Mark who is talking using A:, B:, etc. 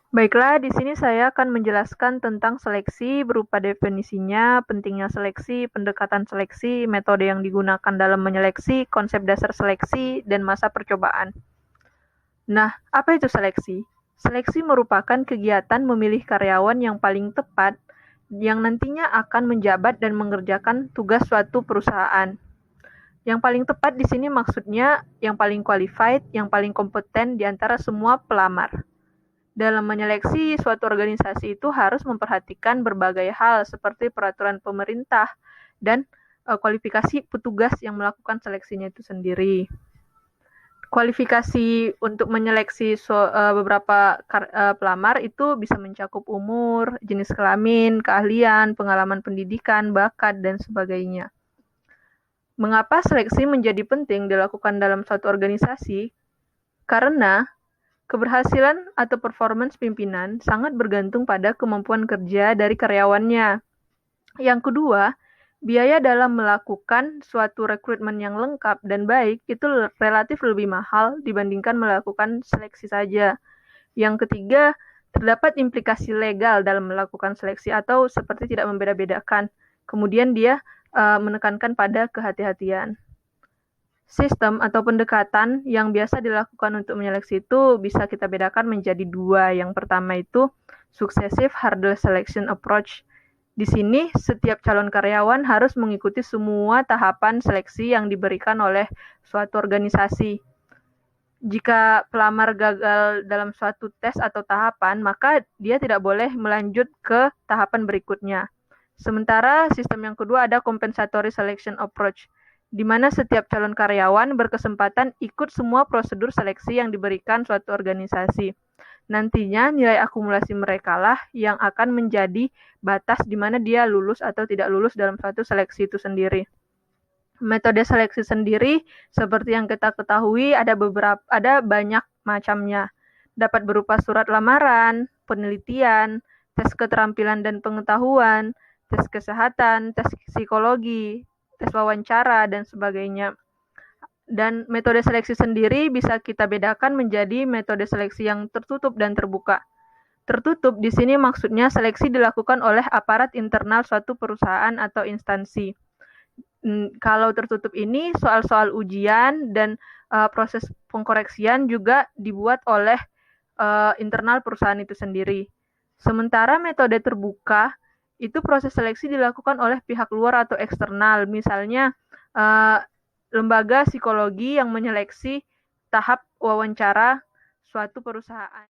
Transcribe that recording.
A: Baiklah, di sini saya akan menjelaskan tentang seleksi berupa definisinya, pentingnya seleksi, pendekatan seleksi, metode yang digunakan dalam menyeleksi, konsep dasar seleksi, dan masa percobaan. Nah, apa itu seleksi? Seleksi merupakan kegiatan memilih karyawan yang paling tepat yang nantinya akan menjabat dan mengerjakan tugas suatu perusahaan. Yang paling tepat di sini maksudnya yang paling qualified, yang paling kompeten di antara semua pelamar. Dalam menyeleksi suatu organisasi itu harus memperhatikan berbagai hal seperti peraturan pemerintah dan kualifikasi petugas yang melakukan seleksinya itu sendiri. Kualifikasi untuk menyeleksi beberapa pelamar itu bisa mencakup umur, jenis kelamin, keahlian, pengalaman pendidikan, bakat, dan sebagainya. Mengapa seleksi menjadi penting dilakukan dalam suatu organisasi? Karena keberhasilan atau performance pimpinan sangat bergantung pada kemampuan kerja dari karyawannya. Yang kedua, biaya dalam melakukan suatu rekrutmen yang lengkap dan baik itu relatif lebih mahal dibandingkan melakukan seleksi saja. Yang ketiga, terdapat implikasi legal dalam melakukan seleksi atau seperti tidak membeda-bedakan. Kemudian dia menekankan pada kehati-hatian. Sistem atau pendekatan yang biasa dilakukan untuk menyeleksi itu bisa kita bedakan menjadi dua. Yang pertama itu successive hurdle selection approach. Di sini setiap calon karyawan harus mengikuti semua tahapan seleksi yang diberikan oleh suatu organisasi. Jika pelamar gagal dalam suatu tes atau tahapan, maka dia tidak boleh melanjut ke tahapan berikutnya. Sementara sistem yang kedua ada compensatory selection approach, di mana setiap calon karyawan berkesempatan ikut semua prosedur seleksi yang diberikan suatu organisasi. Nantinya nilai akumulasi mereka lah yang akan menjadi batas di mana dia lulus atau tidak lulus dalam suatu seleksi itu sendiri. Metode seleksi sendiri seperti yang kita ketahui ada banyak macamnya. Dapat berupa surat lamaran, penelitian, tes keterampilan dan pengetahuan, tes kesehatan, tes psikologi, tes wawancara, dan sebagainya. Dan metode seleksi sendiri bisa kita bedakan menjadi metode seleksi yang tertutup dan terbuka. Tertutup di sini maksudnya seleksi dilakukan oleh aparat internal suatu perusahaan atau instansi. Kalau tertutup ini soal-soal ujian dan proses pengkoreksian juga dibuat oleh internal perusahaan itu sendiri. Sementara metode terbuka itu proses seleksi dilakukan oleh pihak luar atau eksternal, misalnya lembaga psikologi yang menyeleksi tahap wawancara suatu perusahaan.